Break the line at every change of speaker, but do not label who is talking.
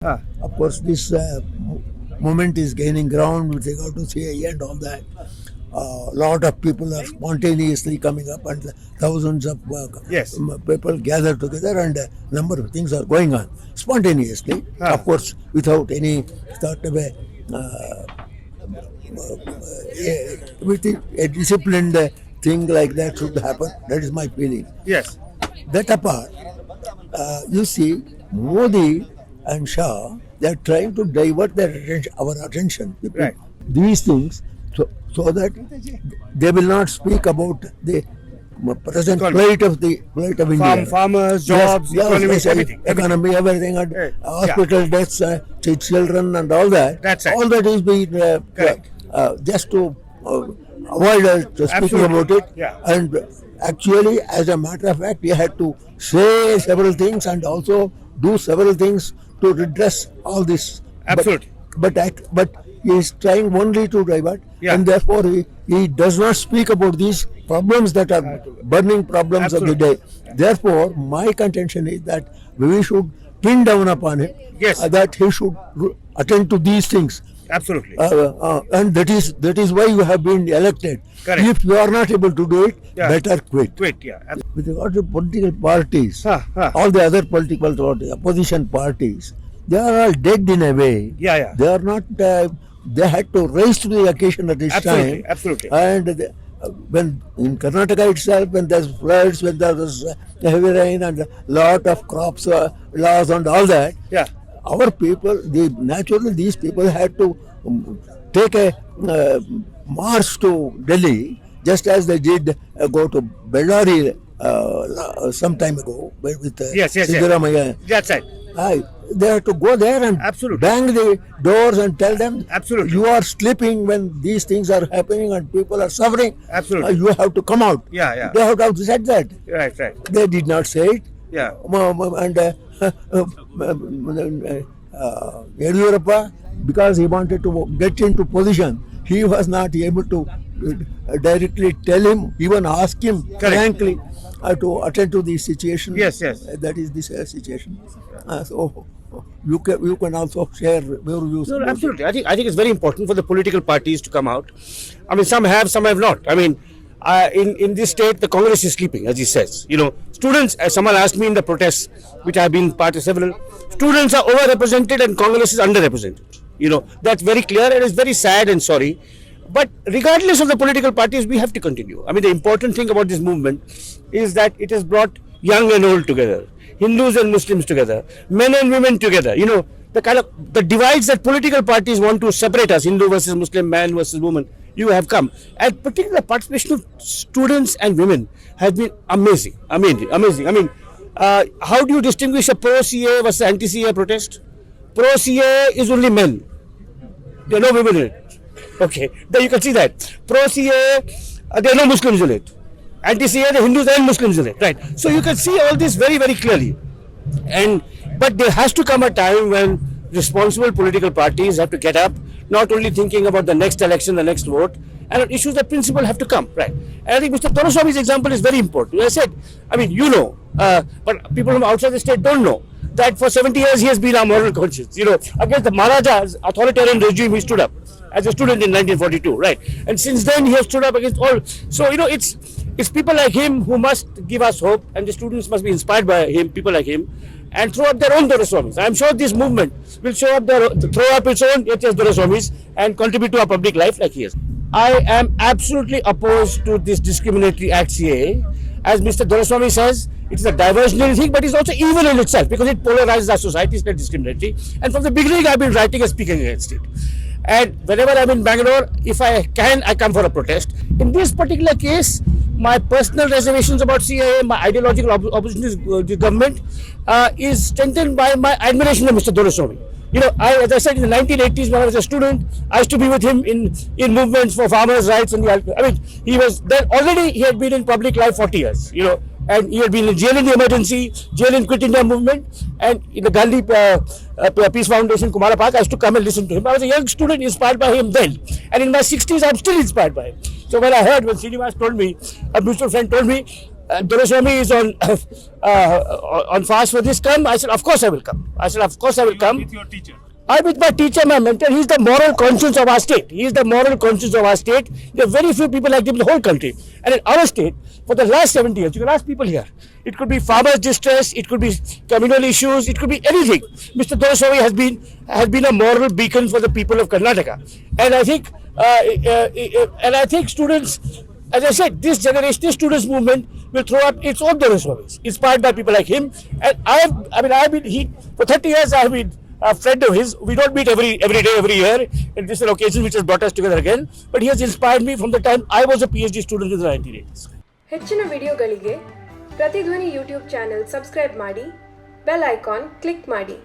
Of course, this movement is gaining ground with regard to CIE and all that. A lot of people are spontaneously coming up, and thousands of
Yes.
people gather together, and a number of things are going on spontaneously. Of course, without any sort of with a disciplined thing like that should happen. That is my feeling.
Yes.
That apart, you see, Modi and Shah, they are trying to divert our attention.
Right.
These things, so that they will not speak about the present plight of India.
Farmers, jobs, everything.
Economy, everything, and
Right.
hospital deaths, to children, and all that.
That's right.
All that is being
Correct.
just to avoid speaking
Absolutely.
about it.
Yeah.
And actually, as a matter of fact, he had to say several things and also do several things to redress all this.
Absolutely.
But he is trying only to divert,
Yeah.
and therefore he does not speak about these problems that are burning problems of the day. Therefore, my contention is that we should pin down upon him
Yes.
that he should attend to these things.
Absolutely.
And that is why you have been elected.
Correct.
If you are not able to do it,
Yeah.
better quit.
Yeah.
With regard to political parties,
Huh.
all the other political parties, opposition parties, they are all dead in a way.
Yeah.
They are not. They had to rise to the occasion at this
Absolutely,
time.
absolutely.
And when in Karnataka itself, when there's floods, when there was heavy rain and a lot of crops loss and all that,
Yeah.
our people, naturally these people had to take a march to Delhi, just as they did go to Bellary some time ago with
Yes.
Siddaramaiah.
That's right.
They have to go there and
Absolutely.
bang the doors and tell them,
Absolutely.
you are sleeping when these things are happening and people are suffering.
Absolutely.
You have to come out.
Yeah.
They have said that.
Right.
They did not say it.
Yeah.
And Yediyurappa, because he wanted to get into position, he was not able to directly tell him, even ask him frankly to attend to the situation.
Yes.
That is this situation. So you can also share your views.
No, absolutely. I think it's very important for the political parties to come out. I mean, some have not. I mean, in this state, the Congress is sleeping, as he says. Students, as someone asked me in the protests, which I have been part of several, students are overrepresented and Congress is underrepresented. That's very clear, and it's very sad and sorry. But regardless of the political parties, we have to continue. I mean, the important thing about this movement is that it has brought young and old together, Hindus and Muslims together, men and women together. The divides that political parties want to separate us, Hindu versus Muslim, man versus woman, have come. And particularly the participation of students and women has been amazing. I mean, how do you distinguish a pro-CA versus anti-CA protest? Pro-CA is only men. There are no women in it. Okay, there you can see that. Pro-CA, there are no Muslims in it. Anti-CA, the Hindus and Muslims in it. Right. So you can see all this very, very clearly. But there has to come a time when responsible political parties have to get up, not only thinking about the next election, the next vote, and on issues that principle have to come. Right. And I think Mr. Doraiswamy's example is very important. As I said, I mean, but people from outside the state don't know that for 70 years he has been our moral conscience. Against the Maharaja's authoritarian regime, he stood up as a student in 1942, right? And since then he has stood up against all. So it's people like him who must give us hope, and the students must be inspired by him, people like him, and throw up their own Doraiswamis. I'm sure this movement will throw up its own HS Doraiswamis and contribute to our public life like he is. I am absolutely opposed to this discriminatory act CAA. As Mr. Doraiswamy says, it is a diversionary thing, but it's also evil in itself because it polarizes our society. It's not discriminatory. And from the beginning, I've been writing and speaking against it. And whenever I'm in Bangalore, if I can, I come for a protest. In this particular case, my personal reservations about CAA, my ideological opposition to the government, is strengthened by my admiration of Mr. Doraiswamy. As I said, in the 1980s, when I was a student, I used to be with him in movements for farmers' rights. He was then already. He had been in public life 40 years. And he had been in jail in the emergency, jail in Quit India movement, and in the Gandhi Peace Foundation, Kumara Park. I used to come and listen to him. I was a young student inspired by him then, and in my 60s, I'm still inspired by him. So when Srinivas told me, a mutual friend told me, Doraswamy is on fast for this term. I said, of course I will come.
With your teacher.
I'm with my teacher, my mentor. He's the moral conscience of our state. There are very few people like him in the whole country. And in our state, for the last 70 years, you can ask people here. It could be farmers' distress, it could be communal issues, it could be anything. Mr. Doraswamy has been a moral beacon for the people of Karnataka. And I think students, as I said, this generation, this students' movement will throw up its own Doraswamis, inspired by people like him. And for 30 years I have been a friend of his. We don't meet every day, every year. And this is an occasion which has brought us together again. But he has inspired me from the time I was a PhD student in the 1980s.
ಹೆಚ್ಚಿನ ವಿಡಿಯೋಗಳಿಗೆ ಪ್ರತಿಧ್ವನಿ YouTube channel subscribe ಮಾಡಿ, bell icon click ಮಾಡಿ.